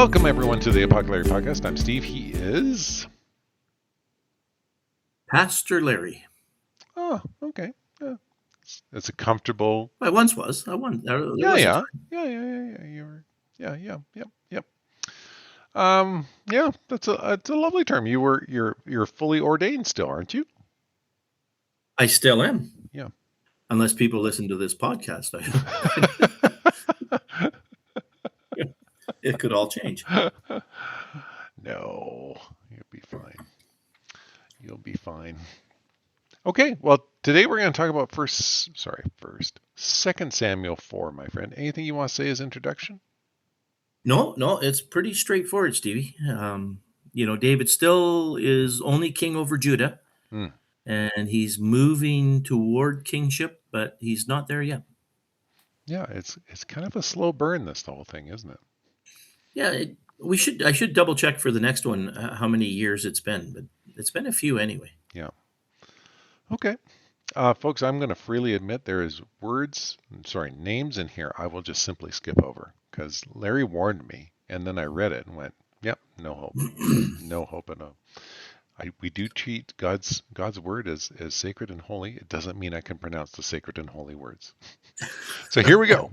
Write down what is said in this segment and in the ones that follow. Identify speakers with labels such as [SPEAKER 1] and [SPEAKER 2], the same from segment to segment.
[SPEAKER 1] Welcome, everyone, to the Apoco-Larry podcast. I'm Steve. He is...
[SPEAKER 2] Pastor Larry.
[SPEAKER 1] Oh, okay. It's a comfortable...
[SPEAKER 2] I once was. There was a
[SPEAKER 1] Yeah.
[SPEAKER 2] time.
[SPEAKER 1] You were... Yep. It's a lovely term. You're fully ordained still, aren't you?
[SPEAKER 2] I still am.
[SPEAKER 1] Yeah.
[SPEAKER 2] Unless people listen to this podcast. It could all change.
[SPEAKER 1] No, you'll be fine. You'll be fine. Okay, well, today we're going to talk about Second Samuel 4, my friend. Anything you want to say as introduction?
[SPEAKER 2] No, it's pretty straightforward, Stevie. David still is only king over Judah, and he's moving toward kingship, but he's not there yet.
[SPEAKER 1] Yeah, it's kind of a slow burn, this whole thing, isn't it?
[SPEAKER 2] Yeah, I should double check for the next one how many years it's been, but it's been a few anyway.
[SPEAKER 1] Yeah. Okay. Folks, I'm going to freely admit there is names in here I will just simply skip over because Larry warned me, and then I read it and went, yep, no hope. No hope at all. We do treat God's word as sacred and holy. It doesn't mean I can pronounce the sacred and holy words. So here we go.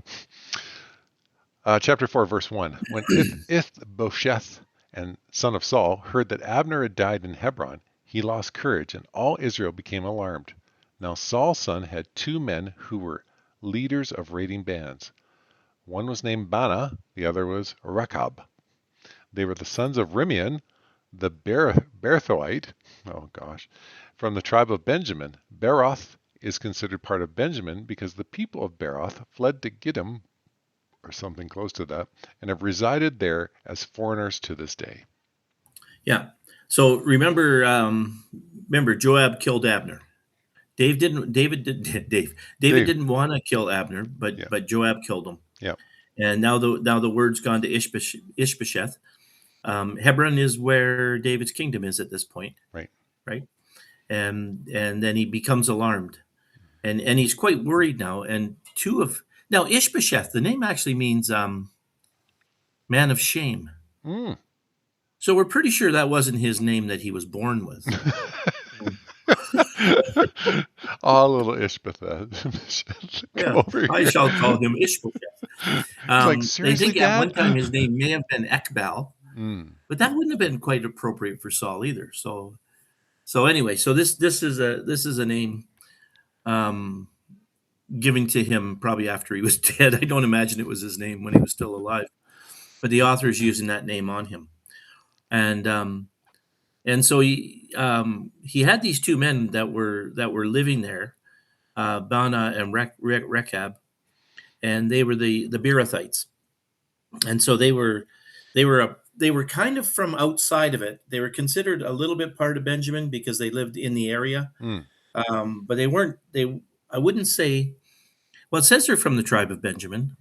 [SPEAKER 1] Chapter 4, verse 1. When Ish-bosheth, and son of Saul, heard that Abner had died in Hebron, he lost courage, and all Israel became alarmed. Now Saul's son had two men who were leaders of raiding bands. One was named Bana, the other was Rechab. They were the sons of Rimeon, the Berathoite, from the tribe of Benjamin. Beroth is considered part of Benjamin because the people of Beroth fled to Gittim, or something close to that, and have resided there as foreigners to this day.
[SPEAKER 2] Yeah. So remember, Joab killed Abner. David didn't want to kill Abner, but Joab killed him.
[SPEAKER 1] Yeah.
[SPEAKER 2] And now the word's gone to Ish-bosheth. Hebron is where David's kingdom is at this point. Right. And then he becomes alarmed, and he's quite worried now. And now Ish-bosheth, the name actually means man of shame. So we're pretty sure that wasn't his name that he was born with.
[SPEAKER 1] Little Ish-bosheth.
[SPEAKER 2] I shall call him Ish-bosheth. They think at one time his name may have been Ekbal, but that wouldn't have been quite appropriate for Saul either. So anyway, this is a name given to him probably after he was dead. I don't imagine it was his name when he was still alive, but the author is using that name on him. And so he had these two men that were living there, Bana and Rechab, and they were the Beerothites, and so they were kind of from outside of it. They were considered a little bit part of Benjamin because they lived in the area, but they weren't. I wouldn't say. Well, it says they're from the tribe of Benjamin.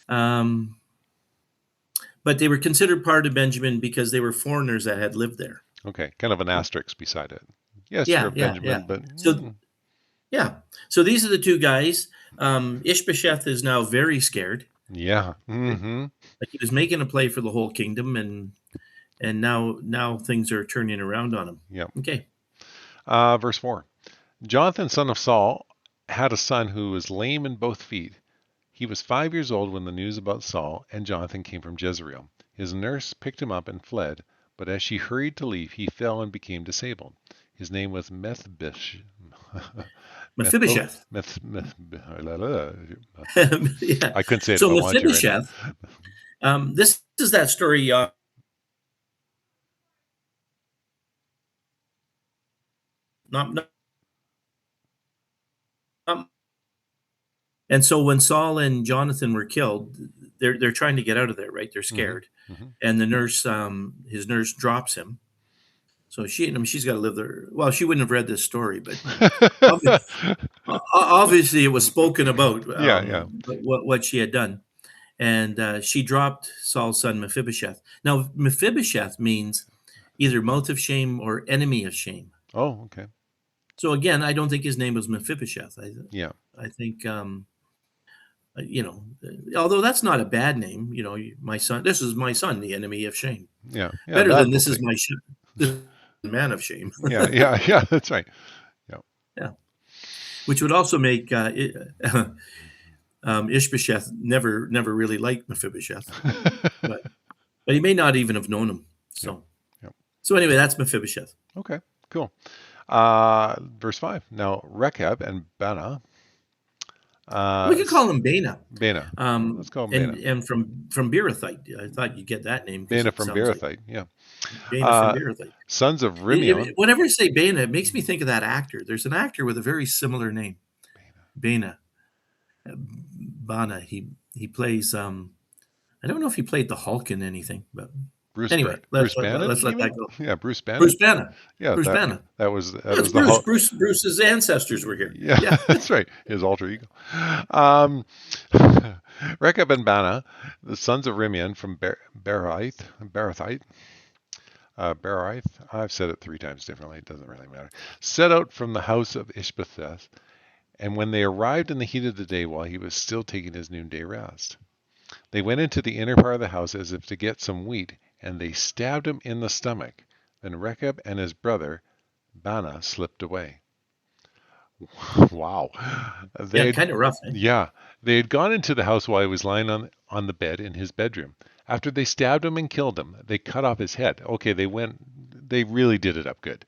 [SPEAKER 2] But they were considered part of Benjamin because they were foreigners that had lived there.
[SPEAKER 1] Okay, kind of an asterisk beside it. Yes, you're Benjamin, but...
[SPEAKER 2] So these are the two guys. Ish-bosheth is now very scared.
[SPEAKER 1] Yeah. Mm-hmm.
[SPEAKER 2] Like he was making a play for the whole kingdom, and now things are turning around on him.
[SPEAKER 1] Yeah.
[SPEAKER 2] Okay.
[SPEAKER 1] Verse 4. Jonathan, son of Saul, had a son who was lame in both feet. He was 5 years old when the news about Saul and Jonathan came from Jezreel. His nurse picked him up and fled, but as she hurried to leave, he fell and became disabled. His name was Mephibosheth. I couldn't say it.
[SPEAKER 2] So Mephibosheth, this is that story. And so when Saul and Jonathan were killed, they're trying to get out of there, right? They're scared, and the nurse, his nurse, drops him. So she's got to live there. Well, she wouldn't have read this story, but obviously it was spoken about. What she had done, and she dropped Saul's son Mephibosheth. Now Mephibosheth means either mouth of shame or enemy of shame.
[SPEAKER 1] Oh, okay.
[SPEAKER 2] So again, I don't think his name was Mephibosheth. I think You know, although that's not a bad name. You know, my son. This is my son, the enemy of shame.
[SPEAKER 1] Yeah, yeah,
[SPEAKER 2] Better
[SPEAKER 1] that
[SPEAKER 2] than
[SPEAKER 1] will
[SPEAKER 2] this is
[SPEAKER 1] take.
[SPEAKER 2] my this man of shame.
[SPEAKER 1] Yeah, yeah, yeah. That's right. Yeah.
[SPEAKER 2] Yeah, which would also make Ish-bosheth never really liked Mephibosheth, but he may not even have known him.
[SPEAKER 1] Yep.
[SPEAKER 2] So
[SPEAKER 1] Yep.
[SPEAKER 2] anyway, that's Mephibosheth.
[SPEAKER 1] Okay. Cool. Verse 5. Now Rechab and Bana,
[SPEAKER 2] We
[SPEAKER 1] uh,
[SPEAKER 2] could call him Bana,
[SPEAKER 1] Bana. Let's call him
[SPEAKER 2] and
[SPEAKER 1] Bana.
[SPEAKER 2] from Beerothite. I thought you'd get that name because
[SPEAKER 1] Bana
[SPEAKER 2] it
[SPEAKER 1] from
[SPEAKER 2] sounds like
[SPEAKER 1] Beerothite. Yeah.
[SPEAKER 2] Bana from
[SPEAKER 1] Uh,
[SPEAKER 2] Beerothite.
[SPEAKER 1] sons of Rimeon.
[SPEAKER 2] Whenever I say Bana, it makes me think of that actor. There's an actor with a very similar name, Bana. Bana. He plays. I don't know if he played the Hulk in anything, but anyway,
[SPEAKER 1] Bruce Bannon.
[SPEAKER 2] let's
[SPEAKER 1] You
[SPEAKER 2] let that
[SPEAKER 1] mean?
[SPEAKER 2] go.
[SPEAKER 1] Yeah, Bruce
[SPEAKER 2] Bruce
[SPEAKER 1] Bannon.
[SPEAKER 2] Banner.
[SPEAKER 1] Yeah,
[SPEAKER 2] Bruce Banner.
[SPEAKER 1] that
[SPEAKER 2] That's
[SPEAKER 1] was the
[SPEAKER 2] Bruce.
[SPEAKER 1] Hulk.
[SPEAKER 2] Bruce's ancestors were here.
[SPEAKER 1] Yeah,
[SPEAKER 2] Yeah.
[SPEAKER 1] that's right. His alter ego. Um, Rechab and Bana, the sons of Rimeon from Berathite, Beraith. I've said it 3 times differently. It doesn't really matter. Set out from the house of Ish-bosheth, and when they arrived in the heat of the day, while he was still taking his noonday rest, they went into the inner part of the house as if to get some wheat, and they stabbed him in the stomach. Then Rechab and his brother Bana slipped away. Wow. They
[SPEAKER 2] Yeah,
[SPEAKER 1] had,
[SPEAKER 2] kind of rough, eh?
[SPEAKER 1] yeah, they had gone into the house while he was lying on the bed in his bedroom. After they stabbed him and killed him, they cut off his head. Okay, they really did it up good.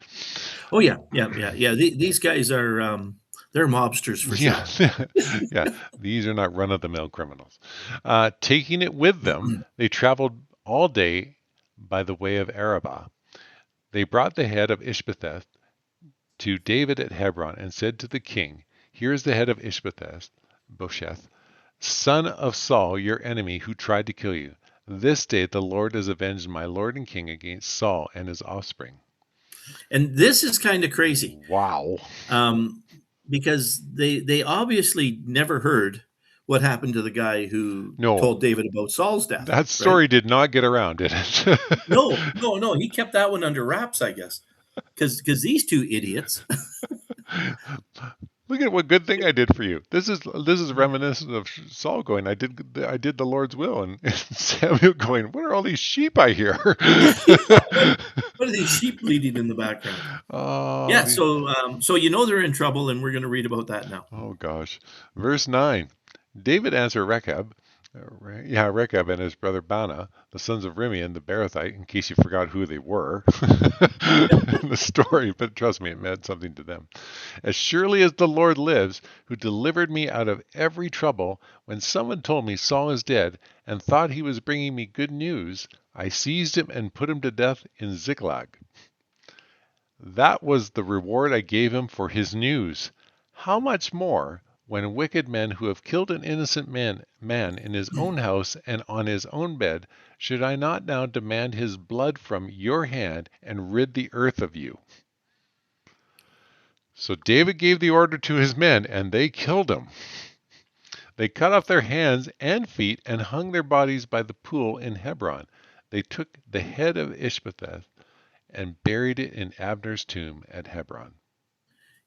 [SPEAKER 2] Oh yeah, yeah. These guys are they're mobsters for
[SPEAKER 1] Yeah,
[SPEAKER 2] sure.
[SPEAKER 1] yeah, these are not run-of-the-mill criminals. Taking it with them, they traveled all day by the way of Arabah. They brought the head of Ishbosheth to David at Hebron and said to the king, "Here is the head of Bosheth, son of Saul, your enemy, who tried to kill you. This day the Lord has avenged my lord and king against Saul and his offspring."
[SPEAKER 2] And this is kind of crazy
[SPEAKER 1] Wow.
[SPEAKER 2] um, because they obviously never heard what happened to the guy who
[SPEAKER 1] No,
[SPEAKER 2] told David about Saul's death,
[SPEAKER 1] that
[SPEAKER 2] right?
[SPEAKER 1] story did not get around, did it?
[SPEAKER 2] No. He kept that one under wraps, I guess, because these two idiots.
[SPEAKER 1] Look at what good thing I did for you. This is reminiscent of Saul going, I did the Lord's will, and Samuel going, what are all these sheep I hear?
[SPEAKER 2] Yeah, what are these sheep bleating in the background?
[SPEAKER 1] Oh,
[SPEAKER 2] Yeah, so you know they're in trouble, and we're going to read about that now.
[SPEAKER 1] oh gosh. Verse 9. David answered Rechab, Rechab and his brother Bana, the sons of Rimeon the Beerothite, in case you forgot who they were in the story, but trust me, it meant something to them. As surely as the Lord lives, who delivered me out of every trouble, when someone told me Saul is dead and thought he was bringing me good news, I seized him and put him to death in Ziklag. That was the reward I gave him for his news. How much more, when wicked men who have killed an innocent man in his own house and on his own bed, should I not now demand his blood from your hand and rid the earth of you? So David gave the order to his men, and they killed him. They cut off their hands and feet and hung their bodies by the pool in Hebron. They took the head of Ishbosheth and buried it in Abner's tomb at Hebron.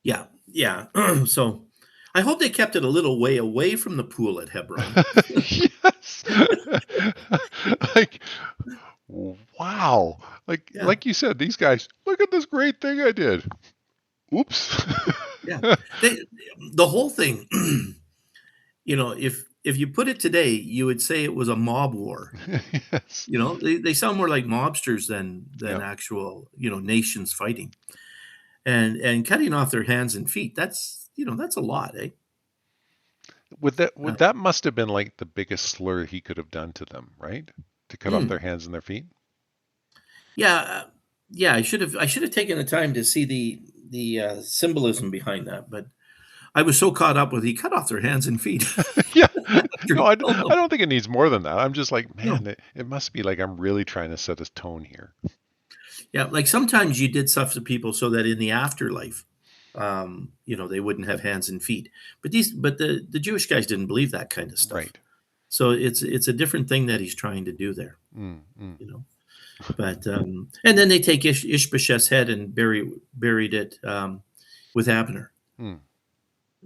[SPEAKER 2] Yeah. So I hope they kept it a little way away from the pool at Hebron.
[SPEAKER 1] Yes. Like, wow.
[SPEAKER 2] Yeah,
[SPEAKER 1] Like you said, these guys, look at this great thing I did. Oops.
[SPEAKER 2] yeah. They, the whole thing, if you put it today, you would say it was a mob war.
[SPEAKER 1] Yes.
[SPEAKER 2] They sound more like mobsters than
[SPEAKER 1] Yeah.
[SPEAKER 2] actual, nations fighting. And cutting off their hands and feet, that's a lot, eh?
[SPEAKER 1] Would that must have been like the biggest slur he could have done to them, right? To cut off their hands and their feet?
[SPEAKER 2] Yeah, yeah. I should have taken the time to see the symbolism behind that, but I was so caught up with he cut off their hands and feet
[SPEAKER 1] Yeah.
[SPEAKER 2] after
[SPEAKER 1] No,
[SPEAKER 2] he killed
[SPEAKER 1] I
[SPEAKER 2] them.
[SPEAKER 1] don't think it needs more than that. I'm just like, man,
[SPEAKER 2] No,
[SPEAKER 1] it must be like I'm really trying to set a tone here.
[SPEAKER 2] yeah, like sometimes you did stuff to people so that in the afterlife, they wouldn't have hands and feet. But the Jewish guys didn't believe that kind of stuff.
[SPEAKER 1] Right.
[SPEAKER 2] So it's a different thing that he's trying to do there,
[SPEAKER 1] Mm, mm.
[SPEAKER 2] you know. But and then they take Ishbosheth's head and buried it with Abner.
[SPEAKER 1] Hmm.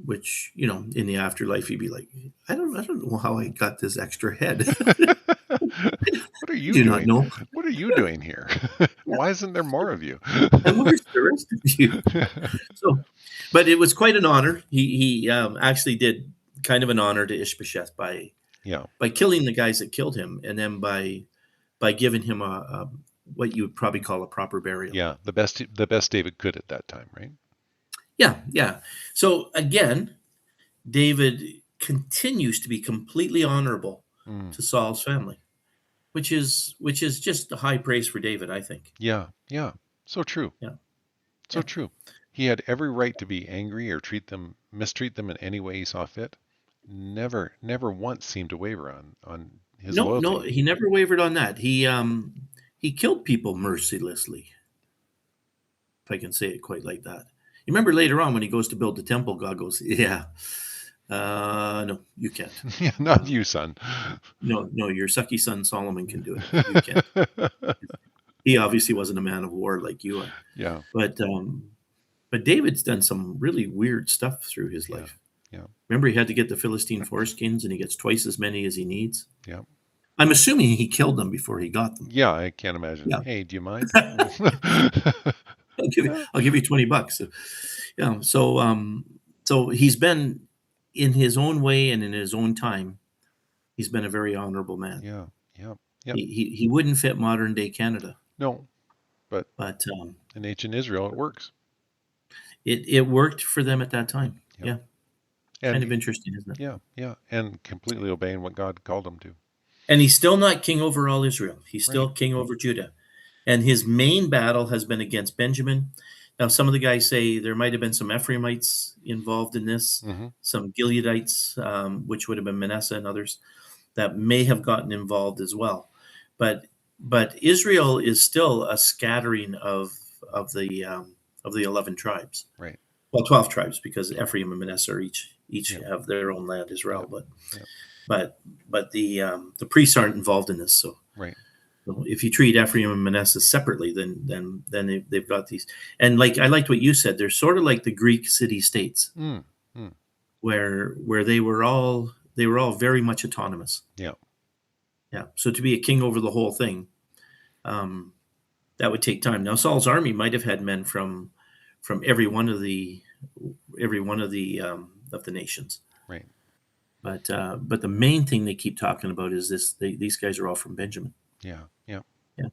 [SPEAKER 2] which, in the afterlife, he'd be like, I don't know how I got this extra head.
[SPEAKER 1] What are
[SPEAKER 2] I
[SPEAKER 1] you
[SPEAKER 2] do not
[SPEAKER 1] doing?
[SPEAKER 2] know.
[SPEAKER 1] What are you doing here?
[SPEAKER 2] Yeah.
[SPEAKER 1] Why isn't there more of you?
[SPEAKER 2] And where's the rest of you? So, but it was quite an honor. He actually did kind of an honor to Ishbosheth
[SPEAKER 1] Yeah,
[SPEAKER 2] by killing the guys that killed him, and then by giving him a what you would probably call a proper burial.
[SPEAKER 1] yeah, the best David could at that time, right?
[SPEAKER 2] Yeah, yeah. So again, David continues to be completely honorable
[SPEAKER 1] Mm.
[SPEAKER 2] to Saul's family, which is just a high praise for David, I think.
[SPEAKER 1] Yeah, yeah. So true.
[SPEAKER 2] Yeah,
[SPEAKER 1] So
[SPEAKER 2] yeah.
[SPEAKER 1] true. He had every right to be angry or mistreat them in any way he saw fit. Never once seemed to waver on his
[SPEAKER 2] No, no,
[SPEAKER 1] loyalty.
[SPEAKER 2] he never wavered on that. He killed people mercilessly, if I can say it quite like that. You remember later on when he goes to build the temple, God goes, "Yeah, no, you can't.
[SPEAKER 1] Yeah, not
[SPEAKER 2] Uh,
[SPEAKER 1] you, son.
[SPEAKER 2] no, no, your sucky son Solomon can do it, but you can't." He obviously wasn't a man of war like you are,
[SPEAKER 1] Yeah,
[SPEAKER 2] but um, but David's done some really weird stuff through his
[SPEAKER 1] yeah,
[SPEAKER 2] life.
[SPEAKER 1] yeah,
[SPEAKER 2] Remember, he had to get the Philistine foreskins, and he gets twice as many as he needs.
[SPEAKER 1] yeah.
[SPEAKER 2] I'm assuming he killed them before he got them.
[SPEAKER 1] Yeah, I can't imagine.
[SPEAKER 2] Yeah,
[SPEAKER 1] Hey, do you mind?
[SPEAKER 2] I'll give you $20. So, yeah. So he's been in his own way and in his own time. He's been a very honorable man.
[SPEAKER 1] Yeah, yeah, yep.
[SPEAKER 2] He wouldn't fit modern day Canada,
[SPEAKER 1] No, but
[SPEAKER 2] but
[SPEAKER 1] in ancient Israel, it works.
[SPEAKER 2] it worked for them at that time.
[SPEAKER 1] Yep.
[SPEAKER 2] Yeah, kind of
[SPEAKER 1] And
[SPEAKER 2] interesting, isn't it?
[SPEAKER 1] yeah, yeah, and completely obeying what God called him to.
[SPEAKER 2] And he's still not king over all Israel. He's
[SPEAKER 1] Right.
[SPEAKER 2] still king over Judah. And his main battle has been against Benjamin. Now, some of the guys say there might have been some Ephraimites involved in this,
[SPEAKER 1] Hmm.
[SPEAKER 2] some Gileadites, which would have been Manasseh and others, that may have gotten involved as well. But Israel is still a scattering of the 11 tribes.
[SPEAKER 1] Right.
[SPEAKER 2] Well, 12 tribes because
[SPEAKER 1] 12.
[SPEAKER 2] Ephraim and Manasseh are each
[SPEAKER 1] Yep.
[SPEAKER 2] have their own land as well.
[SPEAKER 1] Yep.
[SPEAKER 2] But
[SPEAKER 1] Yep.
[SPEAKER 2] but but the priests aren't involved in this. So
[SPEAKER 1] Right.
[SPEAKER 2] if you treat Ephraim and Manasseh separately, then they've got these. And like I liked what you said, they're sort of like the Greek city states,
[SPEAKER 1] Mm. Mm.
[SPEAKER 2] where they were all very much autonomous.
[SPEAKER 1] Yeah.
[SPEAKER 2] Yeah. So to be a king over the whole thing, um, that would take time. Now Saul's army might have had men from every one of the nations.
[SPEAKER 1] Right.
[SPEAKER 2] But the main thing they keep talking about is this: these guys are all from Benjamin.
[SPEAKER 1] Yeah. Yeah.
[SPEAKER 2] Yeah,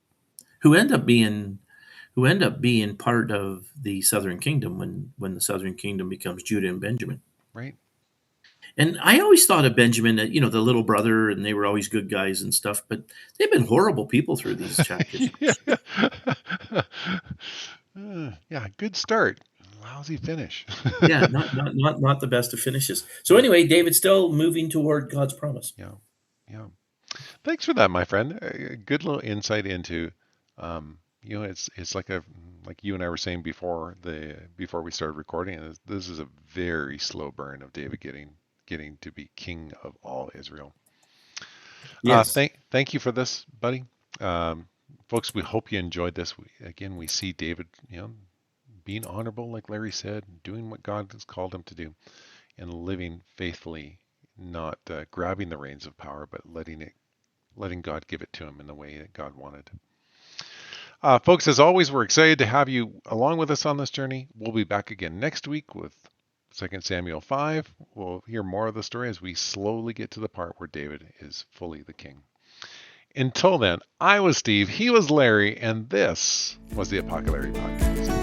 [SPEAKER 2] who end up being part of the Southern Kingdom when the Southern Kingdom becomes Judah and Benjamin.
[SPEAKER 1] Right.
[SPEAKER 2] And I always thought of Benjamin, the little brother, and they were always good guys and stuff. But they've been horrible people through these chapters.
[SPEAKER 1] Yeah. Yeah. Good start. Lousy finish.
[SPEAKER 2] Yeah, not the best of finishes. So anyway, David's still moving toward God's promise.
[SPEAKER 1] Yeah. Yeah. Thanks for that, my friend. A good little insight into, it's like you and I were saying before we started recording. This is a very slow burn of David getting to be king of all Israel.
[SPEAKER 2] Yes.
[SPEAKER 1] Thank you for this, buddy. Folks, we hope you enjoyed this. We see David, being honorable, like Larry said, doing what God has called him to do, and living faithfully, not grabbing the reins of power, but letting God give it to him in the way that God wanted. Folks, as always, we're excited to have you along with us on this journey. We'll be back again next week with 2 Samuel 5. We'll hear more of the story as we slowly get to the part where David is fully the king. Until then, I was Steve, he was Larry, and this was the Apoco-Larry podcast.